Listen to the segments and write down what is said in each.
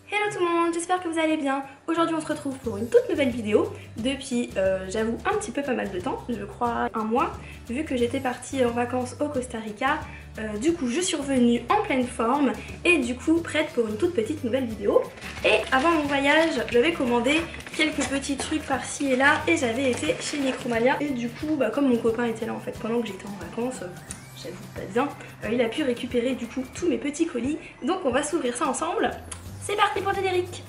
Hello tout le monde, j'espère que vous allez bien. Aujourd'hui on se retrouve pour une toute nouvelle vidéo depuis, j'avoue, un petit peu pas mal de temps, je crois un mois, vu que j'étais partie en vacances au Costa Rica. Du coup je suis revenue en pleine forme et du coup prête pour une toute petite nouvelle vidéo. Et avant mon voyage, j'avais commandé quelques petits trucs par-ci et là et j'avais été chez Micromania. Et du coup, comme mon copain était là en fait pendant que j'étais en vacances, j'avoue pas bien, il a pu récupérer du coup tous mes petits colis. Donc on va s'ouvrir ça ensemble. C'est parti pour le générique.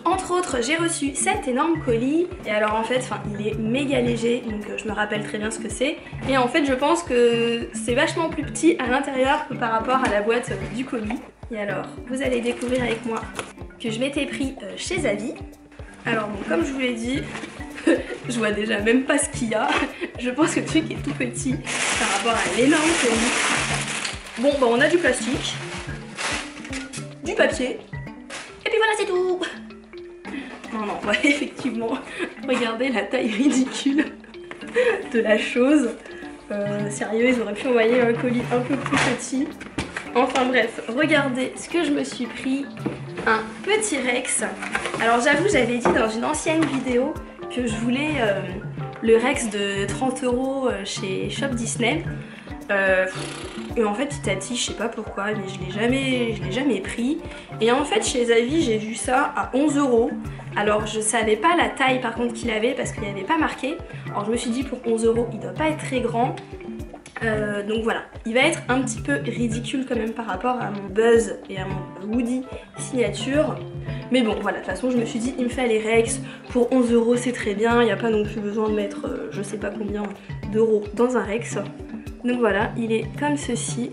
Entre autres, j'ai reçu cet énorme colis et alors en fait, il est méga léger, donc je me rappelle très bien ce que c'est. Et en fait, je pense que c'est vachement plus petit à l'intérieur que par rapport à la boîte du colis. Et alors, vous allez découvrir avec moi que je m'étais pris chez Zavie. Alors bon, comme je vous l'ai dit, je vois déjà même pas ce qu'il y a. Je pense que le truc est tout petit par rapport à l'énorme colis. Bon, on a du plastique, du papier, et puis voilà, c'est tout. Non, effectivement, regardez la taille ridicule de la chose. Sérieux, ils auraient pu envoyer un colis un peu plus petit. Enfin bref, regardez ce que je me suis pris. Un petit Rex. Alors j'avoue, j'avais dit dans une ancienne vidéo que je voulais le Rex de 30 € chez Shop Disney. Et en fait petit à petit, je sais pas pourquoi, mais je l'ai jamais pris. Et en fait chez Zavie, j'ai vu ça à 11 €. Alors je savais pas la taille par contre qu'il avait parce qu'il n'y avait pas marqué. Alors je me suis dit pour 11 €, il doit pas être très grand. Donc voilà, il va être un petit peu ridicule quand même par rapport à mon Buzz et à mon Woody signature. Mais bon voilà, de toute façon je me suis dit il me fait les Rex, pour 11 € c'est très bien, il n'y a pas non plus besoin de mettre je sais pas combien d'euros dans un Rex. Donc voilà, il est comme ceci.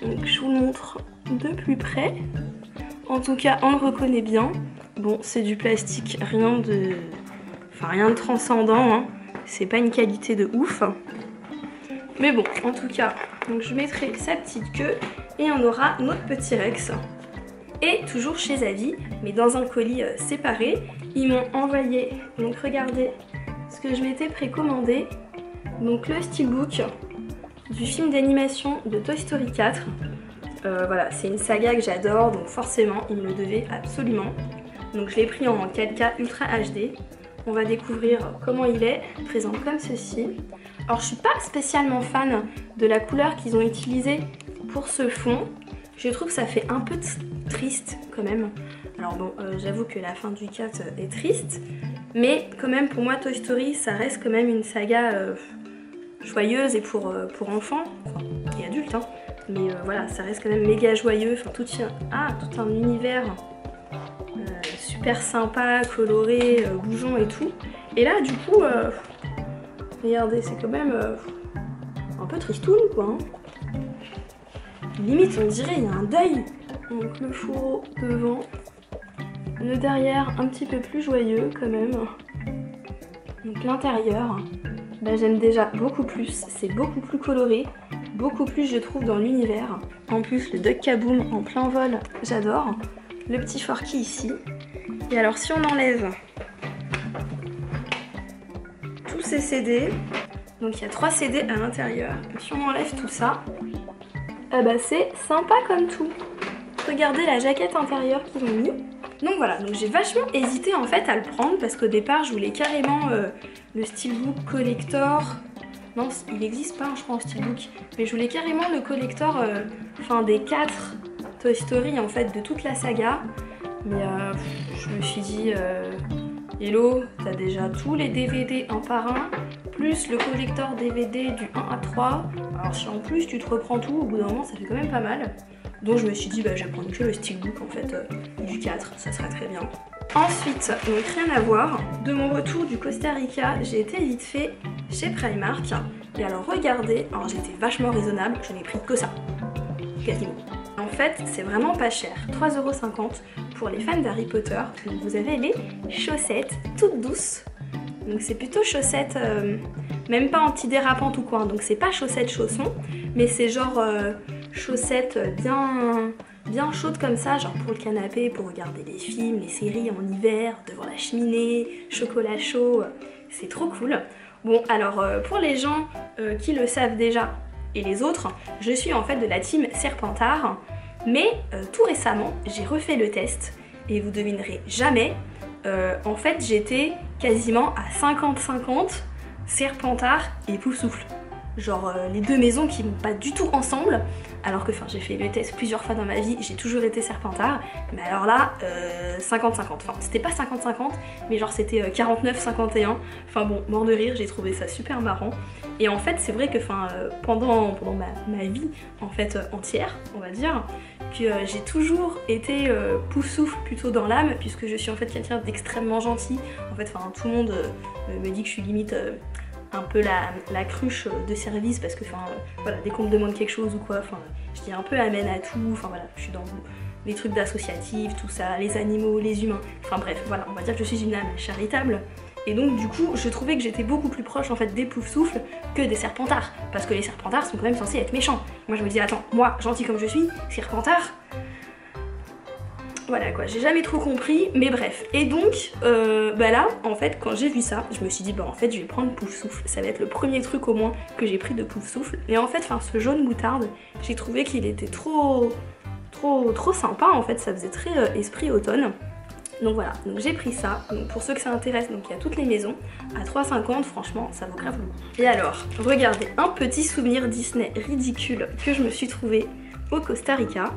Donc je vous le montre de plus près. En tout cas on le reconnaît bien. Bon, c'est du plastique, rien de transcendant, hein. C'est pas une qualité de ouf. Mais bon, en tout cas, donc je mettrai sa petite queue et on aura notre petit Rex. Et toujours chez Zavie, mais dans un colis séparé, ils m'ont envoyé, donc regardez ce que je m'étais précommandé. Donc le steelbook du film d'animation de Toy Story 4. Voilà, c'est une saga que j'adore, donc forcément, il me le devait absolument. Donc je l'ai pris en 4K Ultra HD. On va découvrir comment il est, présent comme ceci. Alors je suis pas spécialement fan de la couleur qu'ils ont utilisée pour ce fond. Je trouve que ça fait un peu triste quand même. Alors bon, j'avoue que la fin du 4 est triste. Mais quand même pour moi Toy Story ça reste quand même une saga joyeuse et pour enfants, enfin, et adultes. Hein. Mais voilà, ça reste quand même méga joyeux. Enfin tout un univers super sympa, coloré, bougeon et tout. Et là du coup... regardez, c'est quand même un peu tristoun quoi. Hein. Limite on dirait il y a un deuil. Donc le fourreau devant. Le derrière un petit peu plus joyeux quand même. Donc l'intérieur, j'aime déjà beaucoup plus. C'est beaucoup plus coloré. Beaucoup plus je trouve dans l'univers. En plus le Duck Kaboom en plein vol, j'adore. Le petit Forky ici. Et alors si on enlève tous ces CD, donc il y a 3 CD à l'intérieur, si on enlève tout ça, c'est sympa comme tout. Regardez la jaquette intérieure qu'ils ont mis. Donc voilà, donc j'ai vachement hésité en fait à le prendre parce qu'au départ je voulais carrément le steelbook collector. Non, il n'existe pas je crois en steelbook, mais je voulais carrément le collector des 4 Toy Story en fait de toute la saga. Mais je me suis dit hello, t'as déjà tous les DVD un par un, plus le collector DVD du 1 à 3. Alors si en plus tu te reprends tout, au bout d'un moment ça fait quand même pas mal. Donc je me suis dit je vais prendre que le steelbook en fait du 4, ça sera très bien. Ensuite, donc rien à voir, de mon retour du Costa Rica, j'ai été vite fait chez Primark. Et alors regardez, alors j'étais vachement raisonnable, je n'ai pris que ça, quasiment. En fait, c'est vraiment pas cher, 3,50 € pour les fans d'Harry Potter. Donc vous avez les chaussettes toutes douces. Donc c'est plutôt chaussettes, même pas antidérapantes ou quoi. Donc c'est pas chaussettes chaussons, mais c'est genre chaussettes bien chaudes comme ça, genre pour le canapé, pour regarder des films, les séries en hiver, devant la cheminée, chocolat chaud, c'est trop cool. Bon alors pour les gens qui le savent déjà et les autres, je suis en fait de la team Serpentard, mais tout récemment j'ai refait le test et vous devinerez jamais, en fait j'étais quasiment à 50-50 Serpentard et Poufsouffle. Genre les deux maisons qui vont pas du tout ensemble, alors que j'ai fait le test plusieurs fois dans ma vie, j'ai toujours été Serpentard, mais alors là 50-50, enfin c'était pas 50-50 mais genre c'était 49-51, enfin bon, mort de rire, j'ai trouvé ça super marrant. Et en fait c'est vrai que pendant ma vie en fait entière, on va dire, que j'ai toujours été Poufsouffle plutôt dans l'âme, puisque je suis en fait quelqu'un d'extrêmement gentil. En fait tout le monde me dit que je suis limite un peu la cruche de service, parce que voilà, dès qu'on me demande quelque chose ou quoi, je dis un peu amen à tout, voilà, je suis dans les trucs d'associatif, tout ça, les animaux, les humains, bref, voilà, on va dire que je suis une âme charitable. Et donc du coup je trouvais que j'étais beaucoup plus proche en fait des Poufsouffles que des Serpentards, parce que les Serpentards sont quand même censés être méchants. Moi je me dis attends, moi gentil comme je suis, Serpentard, voilà quoi, j'ai jamais trop compris, mais bref. Et donc là en fait quand j'ai vu ça, je me suis dit en fait je vais prendre Poufsouffle, ça va être le premier truc au moins que j'ai pris de Poufsouffle. Et en fait ce jaune moutarde, j'ai trouvé qu'il était trop sympa en fait, ça faisait très esprit automne. Donc voilà, donc j'ai pris ça. Donc pour ceux que ça intéresse, donc il y a toutes les maisons à 3,50, franchement ça vaut grave le coup. Et alors, regardez, un petit souvenir Disney ridicule que je me suis trouvé au Costa Rica,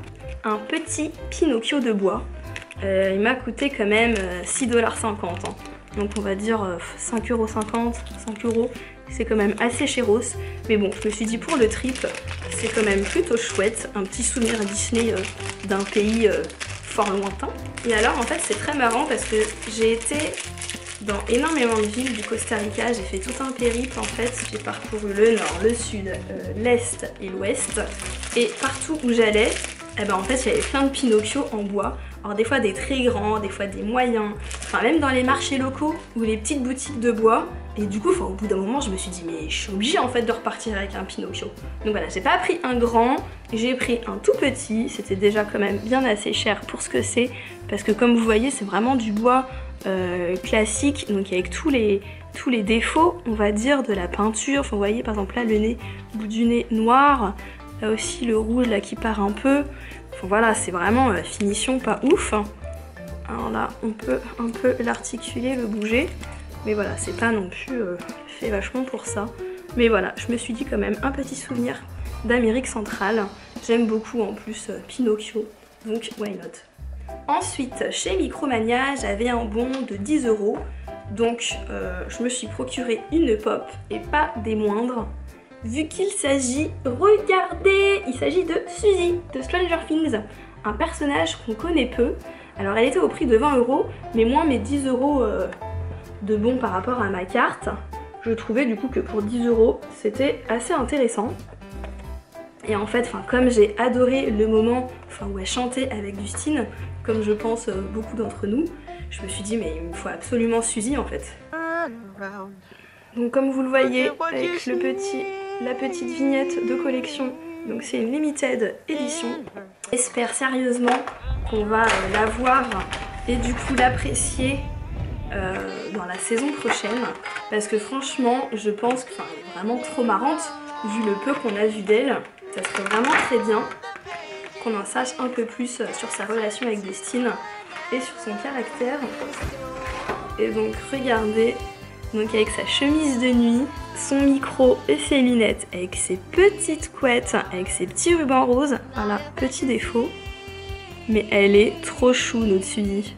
un petit Pinocchio de bois. Il m'a coûté quand même 6,50 $. Donc on va dire 5,50 €, 5 €, c'est quand même assez chéros. Mais bon, je me suis dit pour le trip, c'est quand même plutôt chouette, un petit souvenir Disney d'un pays fort lointain. Et alors en fait c'est très marrant parce que j'ai été dans énormément de villes du Costa Rica, j'ai fait tout un périple en fait, j'ai parcouru le nord, le sud, l'est et l'ouest, et partout où j'allais, en fait il y avait plein de Pinocchio en bois. Alors des fois des très grands, des fois des moyens, même dans les marchés locaux ou les petites boutiques de bois. Et du coup au bout d'un moment je me suis dit mais je suis obligée en fait de repartir avec un Pinocchio. Donc voilà, j'ai pas pris un grand, j'ai pris un tout petit, c'était déjà quand même bien assez cher pour ce que c'est, parce que comme vous voyez c'est vraiment du bois classique, donc avec tous les défauts on va dire de la peinture. Vous voyez par exemple là le nez, le bout du nez noir, là aussi le rouge là qui part un peu. Voilà, c'est vraiment finition pas ouf. Alors là on peut un peu l'articuler, le bouger. Mais voilà, c'est pas non plus fait vachement pour ça. Mais voilà, je me suis dit quand même un petit souvenir d'Amérique centrale. J'aime beaucoup en plus Pinocchio, donc why not. Ensuite, chez Micromania, j'avais un bon de 10 €. Donc je me suis procuré une pop, et pas des moindres. Vu qu'il s'agit, regardez, il s'agit de Suzy, de Stranger Things. Un personnage qu'on connaît peu. Alors elle était au prix de 20 €, mais moi mes 10 € de bon par rapport à ma carte, je trouvais du coup que pour 10 € c'était assez intéressant. Et en fait, comme j'ai adoré le moment où elle chantait avec Dustin, comme je pense beaucoup d'entre nous, je me suis dit mais il me faut absolument Suzy en fait. Donc comme vous le voyez avec la petite vignette de collection, donc c'est une limited édition. J'espère sérieusement qu'on va la voir et du coup l'apprécier dans la saison prochaine, parce que franchement je pense qu'elle est vraiment trop marrante vu le peu qu'on a vu d'elle. Ça serait vraiment très bien qu'on en sache un peu plus sur sa relation avec Dustin et sur son caractère. Et donc regardez, donc avec sa chemise de nuit, son micro et ses lunettes, avec ses petites couettes, avec ses petits rubans roses. Voilà, petit défaut, mais elle est trop chou notre Suzy.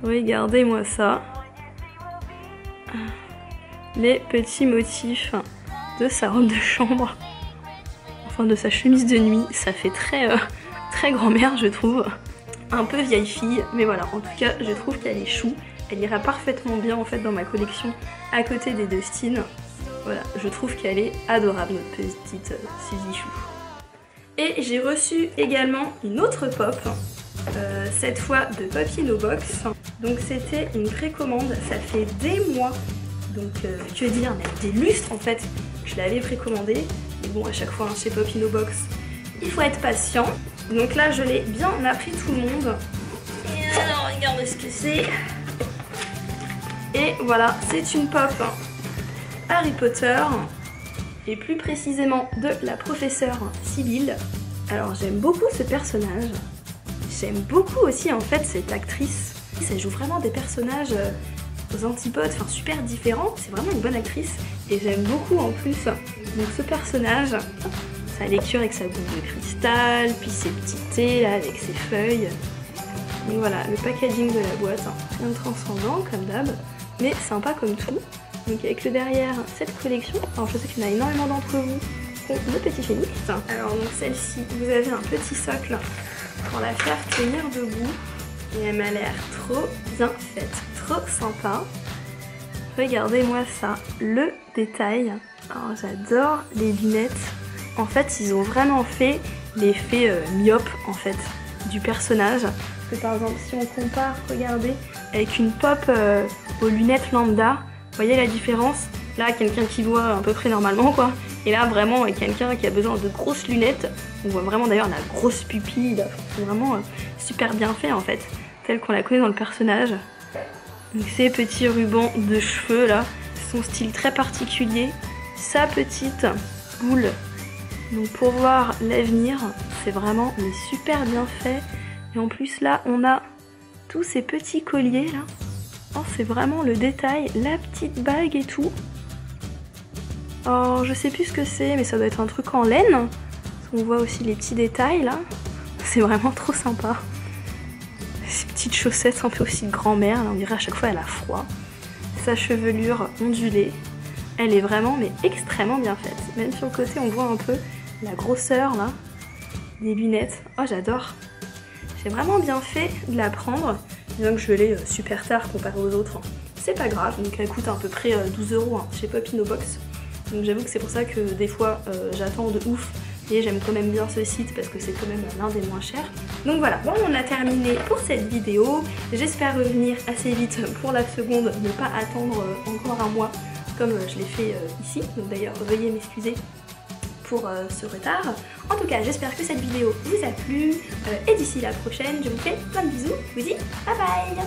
Regardez-moi ça. Les petits motifs de sa robe de chambre, enfin de sa chemise de nuit, ça fait très grand-mère je trouve. Un peu vieille fille, mais voilà, en tout cas je trouve qu'elle est chou. Elle ira parfaitement bien en fait dans ma collection à côté des Dustin. Voilà, je trouve qu'elle est adorable notre petite Suzy chou. Et j'ai reçu également une autre pop. Cette fois de Poppy No Box. Donc c'était une précommande, ça fait des mois, donc que dire, mais des lustres en fait, je l'avais précommandée. Et bon, à chaque fois chez Poppy No Box, il faut être patient. Donc là je l'ai bien appris tout le monde. Et alors regardez ce que c'est. Et voilà, c'est une pop Harry Potter. Et plus précisément de la professeure Sibylle. Alors j'aime beaucoup ce personnage. J'aime beaucoup aussi en fait cette actrice. Elle joue vraiment des personnages aux antipodes, enfin super différents. C'est vraiment une bonne actrice. Et j'aime beaucoup en plus donc ce personnage. Sa lecture avec sa boule de cristal, puis ses petits thés là avec ses feuilles. Donc voilà, le packaging de la boîte, rien de transcendant comme d'hab, mais sympa comme tout. Donc avec le derrière, cette collection, alors je sais qu'il y en a énormément d'entre vous qui ont le petit phénix. Alors donc celle-ci, vous avez un petit socle pour la faire tenir debout. Et elle m'a l'air trop bien faite, trop sympa. Regardez-moi ça, le détail. Alors j'adore les lunettes. En fait, ils ont vraiment fait l'effet myope en fait du personnage. Parce que par exemple, si on compare, regardez, avec une pop aux lunettes lambda, vous voyez la différence? Là, quelqu'un qui voit à peu près normalement quoi. Et là, vraiment, avec quelqu'un qui a besoin de grosses lunettes, on voit vraiment d'ailleurs la grosse pupille. C'est vraiment super bien fait en fait, telle qu'on la connaît dans le personnage. Donc ces petits rubans de cheveux là, son style très particulier, sa petite boule. Donc pour voir l'avenir, c'est vraiment mais super bien fait. Et en plus là, on a tous ces petits colliers là. Oh, c'est vraiment le détail, la petite bague et tout. Oh, je sais plus ce que c'est, mais ça doit être un truc en laine. On voit aussi les petits détails là. C'est vraiment trop sympa. Ces petites chaussettes un peu aussi de grand-mère, on dirait à chaque fois elle a froid. Sa chevelure ondulée. Elle est vraiment mais extrêmement bien faite. Même sur le côté on voit un peu la grosseur là des lunettes. Oh j'adore. J'ai vraiment bien fait de la prendre. Bien que je l'ai super tard comparé aux autres. C'est pas grave, donc elle coûte à peu près 12 € chez Popinobox. Donc j'avoue que c'est pour ça que des fois j'attends de ouf. Et j'aime quand même bien ce site parce que c'est quand même l'un des moins chers. Donc voilà, bon on a terminé pour cette vidéo. J'espère revenir assez vite pour la seconde, ne pas attendre encore un mois comme je l'ai fait ici. Donc d'ailleurs veuillez m'excuser pour ce retard. En tout cas j'espère que cette vidéo vous a plu et d'ici la prochaine je vous fais plein de bisous. Je vous dis bye bye.